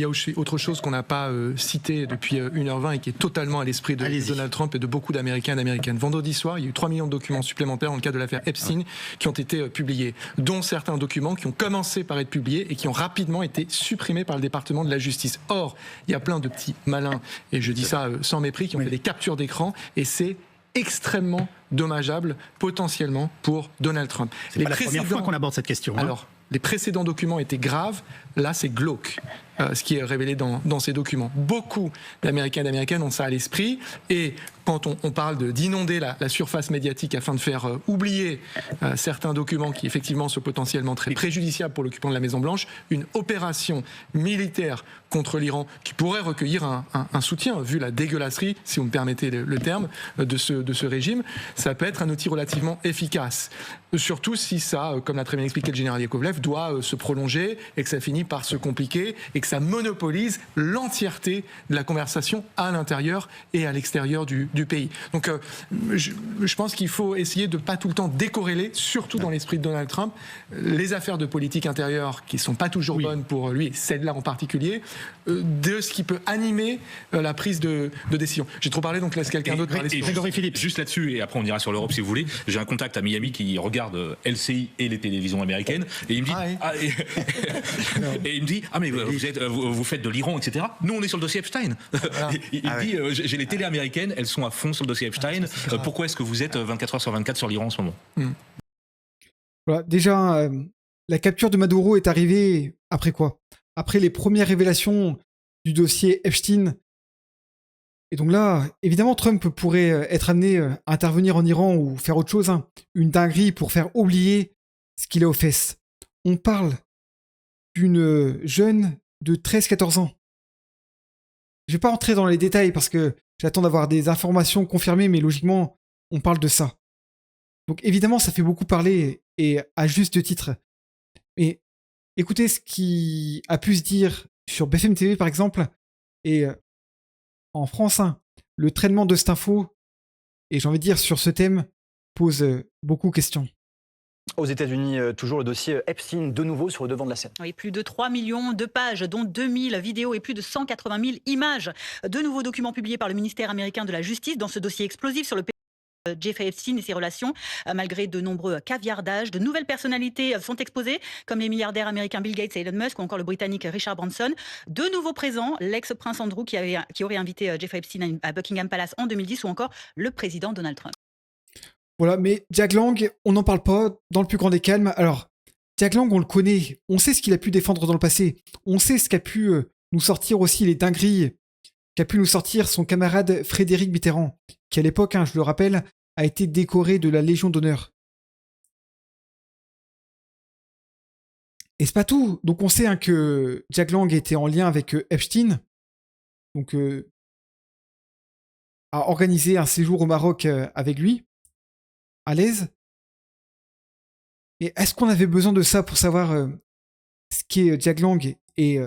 Il y a aussi autre chose qu'on n'a pas cité depuis 1h20 et qui est totalement à l'esprit de Donald Trump et de beaucoup d'Américains et d'Américaines. Vendredi soir, il y a eu 3 millions de documents supplémentaires dans le cadre de l'affaire Epstein qui ont été publiés, dont certains documents qui ont commencé par être publiés et qui ont rapidement été supprimés par le département de la justice. Or, il y a plein de petits malins, et je dis ça sans mépris, qui ont fait des captures d'écran, et c'est extrêmement dommageable potentiellement pour Donald Trump. C'est pas la première fois qu'on aborde cette question. Alors, les précédents documents étaient graves, là c'est glauque, ce qui est révélé dans ces documents. Beaucoup d'Américains et d'Américaines ont ça à l'esprit, et quand on parle d'inonder la surface médiatique afin de faire oublier certains documents qui effectivement sont potentiellement très préjudiciables pour l'occupant de la Maison-Blanche, une opération militaire contre l'Iran qui pourrait recueillir un soutien, vu la dégueulasserie, si vous me permettez le terme, de ce régime, ça peut être un outil relativement efficace. Surtout si ça, comme l'a très bien expliqué le général Yakovlev, doit se prolonger et que ça finit par se compliquer et que ça monopolise l'entièreté de la conversation à l'intérieur et à l'extérieur du pays. Donc je pense qu'il faut essayer de ne pas tout le temps décorréler, surtout dans l'esprit de Donald Trump, les affaires de politique intérieure qui ne sont pas toujours bonnes pour lui, celle-là en particulier, de ce qui peut animer la prise de décision. J'ai trop parlé, donc laisse quelqu'un d'autre parler. Grégory Philippe, juste là-dessus, et après on ira sur l'Europe si vous voulez. J'ai un contact à Miami qui regarde LCI et les télévisions américaines, et il me dit, et il me dit, mais vous faites de l'Iran, etc. Nous on est sur le dossier Epstein. Il dit, j'ai les télés américaines, elles sont à fond sur le dossier Epstein. Pourquoi est-ce que vous êtes 24 heures sur 24 sur l'Iran en ce moment? Voilà, déjà, la capture de Maduro est arrivée après quoi? Après les premières révélations du dossier Epstein. Et donc là, évidemment, Trump pourrait être amené à intervenir en Iran ou faire autre chose, une dinguerie pour faire oublier ce qu'il a aux fesses. On parle d'une jeune de 13-14 ans. Je vais pas rentrer dans les détails parce que j'attends d'avoir des informations confirmées, mais logiquement, on parle de ça. Donc évidemment, ça fait beaucoup parler, et à juste titre. Mais écoutez ce qui a pu se dire sur BFM TV, par exemple, et en France, le traitement de cette info, et j'ai envie de dire sur ce thème, pose beaucoup de questions. Aux États-Unis, toujours le dossier Epstein de nouveau sur le devant de la scène. Oui, plus de 3 millions de pages, dont 2000 vidéos et plus de 180 000 images. De nouveaux documents publiés par le ministère américain de la Justice dans ce dossier explosif sur le Jeffrey Epstein et ses relations. Malgré de nombreux caviardages, de nouvelles personnalités sont exposées, comme les milliardaires américains Bill Gates et Elon Musk, ou encore le Britannique Richard Branson. De nouveaux présents, l'ex-prince Andrew qui aurait invité Jeffrey Epstein à Buckingham Palace en 2010, ou encore le président Donald Trump. Voilà, mais Jack Lang, on n'en parle pas dans le plus grand des calmes. Alors, Jack Lang, on le connaît, on sait ce qu'il a pu défendre dans le passé, on sait ce qu'a pu nous sortir aussi, les dingueries qu'a pu nous sortir son camarade Frédéric Mitterrand, qui à l'époque, je le rappelle, a été décoré de la Légion d'honneur. Et c'est pas tout. Donc on sait que Jack Lang était en lien avec Epstein, donc a organisé un séjour au Maroc avec lui, à l'aise. Et est-ce qu'on avait besoin de ça pour savoir ce qu'est Jack Lang et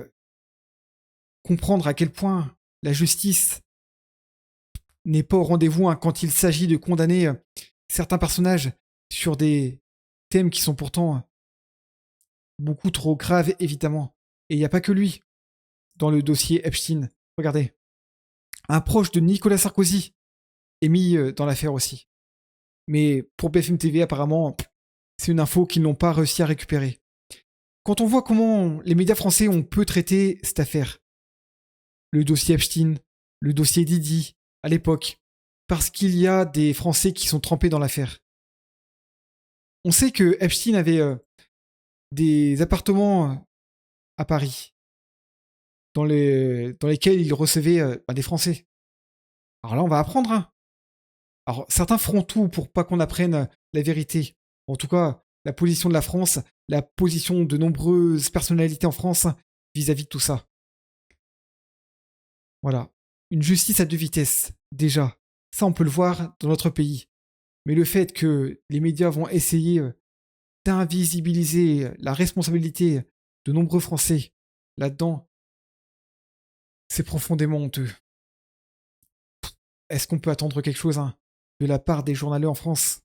comprendre à quel point la justice n'est pas au rendez-vous quand il s'agit de condamner certains personnages sur des thèmes qui sont pourtant beaucoup trop graves, évidemment. Et il n'y a pas que lui dans le dossier Epstein. Regardez. Un proche de Nicolas Sarkozy est mis dans l'affaire aussi. Mais pour BFM TV, apparemment, c'est une info qu'ils n'ont pas réussi à récupérer. Quand on voit comment les médias français ont peu traité cette affaire, le dossier Epstein, le dossier Didi, à l'époque, parce qu'il y a des Français qui sont trempés dans l'affaire. On sait que Epstein avait des appartements à Paris, dans lesquels il recevait des Français. Alors là, on va apprendre. Alors, certains feront tout pour pas qu'on apprenne la vérité. En tout cas, la position de la France, la position de nombreuses personnalités en France vis-à-vis de tout ça. Voilà. Une justice à deux vitesses, déjà. Ça, on peut le voir dans notre pays. Mais le fait que les médias vont essayer d'invisibiliser la responsabilité de nombreux Français là-dedans, c'est profondément honteux. Est-ce qu'on peut attendre quelque chose de la part des journalistes en France?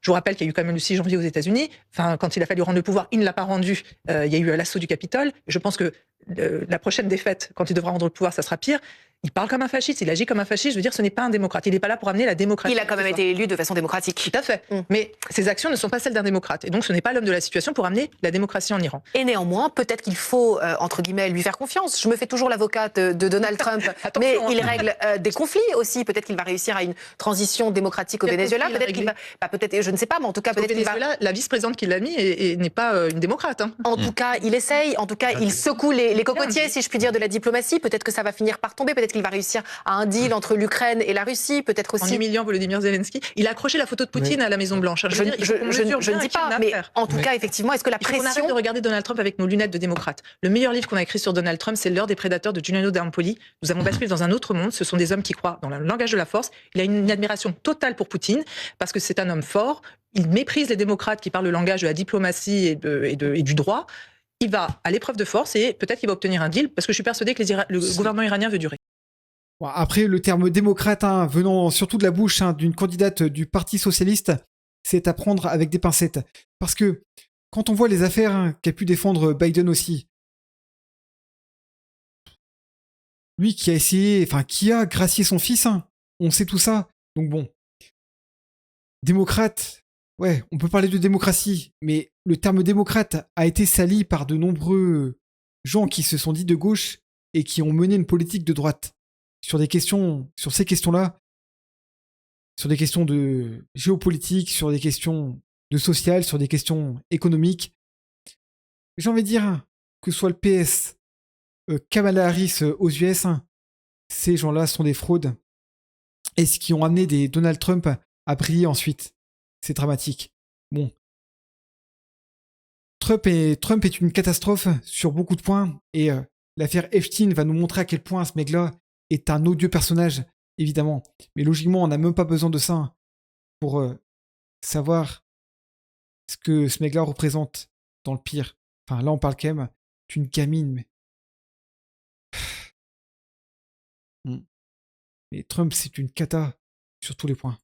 Je vous rappelle qu'il y a eu quand même le 6 janvier aux États-Unis. Enfin, quand il a fallu rendre le pouvoir, il ne l'a pas rendu. Il y a eu l'assaut du Capitole. Je pense que la prochaine défaite, quand il devra rendre le pouvoir, ça sera pire. Il parle comme un fasciste, il agit comme un fasciste. Je veux dire, ce n'est pas un démocrate. Il n'est pas là pour amener la démocratie. Il a quand même été élu de façon démocratique. Tout à fait. Mais ses actions ne sont pas celles d'un démocrate. Et donc, ce n'est pas l'homme de la situation pour amener la démocratie en Iran. Et néanmoins, peut-être qu'il faut, entre guillemets, lui faire confiance. Je me fais toujours l'avocate de Donald Trump, mais il règle des conflits aussi. Peut-être qu'il va réussir à une transition démocratique au Venezuela. Peut-être qu'il va, peut-être, je ne sais pas, mais en tout cas, peut-être qu'il va. La vice-présidente qui l'a mis n'est pas une démocrate. Hein. En tout cas, il essaye. En tout cas, il secoue les cocotiers, si je puis dire, de la diplomatie. Peut-être que ça va finir par tomber. Peut-être qu'il va réussir à un deal entre l'Ukraine et la Russie. Peut-être aussi. En humiliant Volodymyr Zelensky. Il a accroché la photo de Poutine à la Maison Blanche. Je ne dis pas, mais en tout cas, effectivement, est-ce que la pression... On arrête de regarder Donald Trump avec nos lunettes de démocrate. Le meilleur livre qu'on a écrit sur Donald Trump, c'est L'heure des prédateurs de Giuliano d'Ampoli. Nous avons basculé dans un autre monde. Ce sont des hommes qui croient dans le langage de la force. Il a une admiration totale pour Poutine parce que c'est un homme fort. Il méprise les démocrates qui parlent le langage de la diplomatie et du droit. Il va à l'épreuve de force et peut-être qu'il va obtenir un deal parce que je suis persuadé que le gouvernement iranien veut durer. Bon, après, le terme démocrate, venant surtout de la bouche d'une candidate du Parti socialiste, c'est à prendre avec des pincettes. Parce que quand on voit les affaires qu'a pu défendre Biden aussi, lui qui a essayé, enfin qui a gracié son fils, on sait tout ça. Donc bon, démocrate, ouais, on peut parler de démocratie, mais le terme démocrate a été sali par de nombreux gens qui se sont dits de gauche et qui ont mené une politique de droite. Sur ces questions-là, sur des questions de géopolitique, sur des questions de social, sur des questions économiques. J'ai envie de dire que ce soit le PS, Kamala Harris aux US, ces gens-là sont des fraudes. Et ce qui ont amené des Donald Trump à briller ensuite. C'est dramatique. Bon. Trump est une catastrophe sur beaucoup de points. Et l'affaire Epstein va nous montrer à quel point ce mec-là est un odieux personnage, évidemment. Mais logiquement, on n'a même pas besoin de ça pour savoir ce que ce mec-là représente dans le pire. Enfin, là, on parle quand même d'une gamine. Mais Trump, c'est une cata sur tous les points.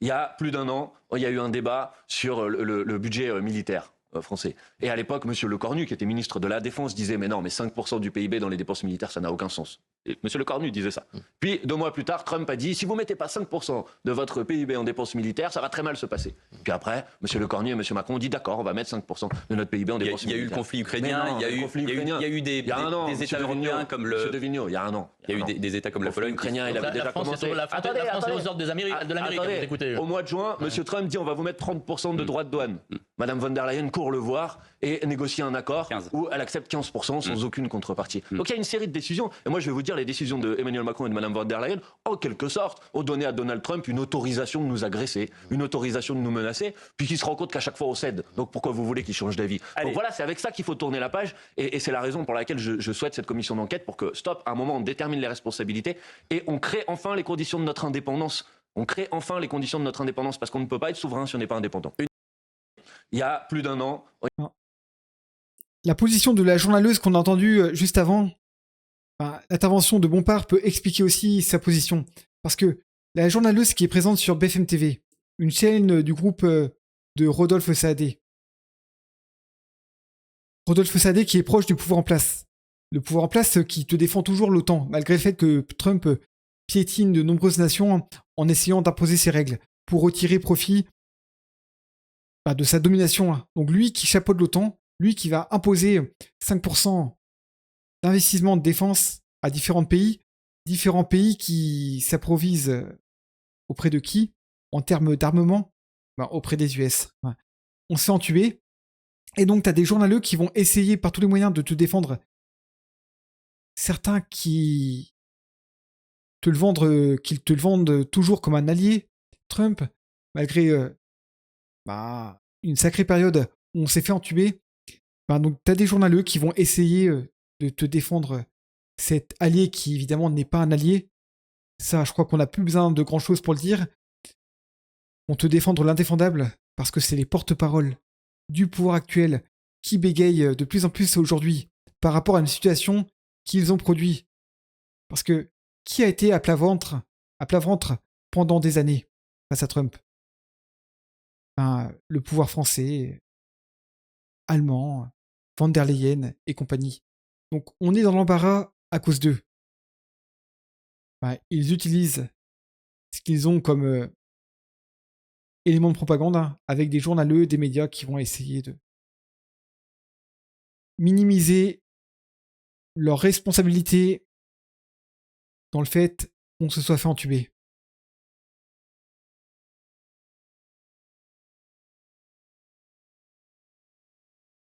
Il y a plus d'un an, il y a eu un débat sur le budget militaire français. Et à l'époque, M. Lecornu, qui était ministre de la Défense, disait « Mais non, mais 5% du PIB dans les dépenses militaires, ça n'a aucun sens. » Et M. Lecornu disait ça. Puis, 2 mois plus tard, Trump a dit « Si vous ne mettez pas 5% de votre PIB en dépenses militaires, ça va très mal se passer. » Puis après, M. Lecornu et M. Macron ont dit « D'accord, on va mettre 5% de notre PIB en dépenses militaires. » Il y a eu le conflit ukrainien, il y a eu des États européens comme le... M. Devigno, il y a un an. Il y a eu des États comme la Pologne. Ukrainien, il avait déjà commencé. La France est aux ordres de l'Amérique. Écoutez. Au mois de juin, M. Trump dit « On va vous mettre 30% de droits de douane. » Mme von der Leyen court le voir et négocie un accord 15. où elle accepte 15% sans aucune contrepartie. Donc il y a une série de décisions. Et moi, je vais vous dire, les décisions de Emmanuel Macron et de Mme von der Leyen, en quelque sorte, ont donné à Donald Trump une autorisation de nous agresser, une autorisation de nous menacer, puisqu'il se rend compte qu'à chaque fois, on cède. Donc pourquoi vous voulez qu'il change d'avis? Donc voilà, c'est avec ça qu'il faut tourner la page. Et c'est la raison pour laquelle je souhaite cette commission d'enquête, pour que, stop, à un moment, on détermine les responsabilités et on crée enfin les conditions de notre indépendance. On crée enfin les conditions de notre indépendance, parce qu'on ne peut pas être souverain si on n'est pas indépendant. Il y a plus d'un an... La position de la journaleuse qu'on a entendue juste avant, l'intervention de Bompard peut expliquer aussi sa position. Parce que la journaleuse qui est présente sur BFM TV, une chaîne du groupe de Rodolphe Saadé. Rodolphe Saadé qui est proche du pouvoir en place. Le pouvoir en place qui te défend toujours l'OTAN, malgré le fait que Trump piétine de nombreuses nations en essayant d'imposer ses règles pour retirer profit de sa domination. Donc lui qui chapeaute l'OTAN, lui qui va imposer 5% d'investissement de défense à différents pays qui s'approvisent auprès de qui en termes d'armement? Auprès des US. On se fait entuber. Et donc tu as des journaleux qui vont essayer par tous les moyens de te défendre. Certains qui te le vendent toujours comme un allié, Trump, malgré une sacrée période où on s'est fait entuber. Donc tu as des journaleux qui vont essayer de te défendre cet allié qui évidemment n'est pas un allié. Ça, je crois qu'on n'a plus besoin de grand chose pour le dire. On te défendre l'indéfendable parce que c'est les porte-paroles du pouvoir actuel qui bégayent de plus en plus aujourd'hui par rapport à une situation qu'ils ont produite. Parce que qui a été à plat ventre pendant des années face à Trump? Le pouvoir français, allemand, von der Leyen et compagnie. Donc on est dans l'embarras à cause d'eux. Ils utilisent ce qu'ils ont comme élément de propagande, hein, avec des journaleux, des médias qui vont essayer de minimiser leur responsabilité dans le fait qu'on se soit fait entuber.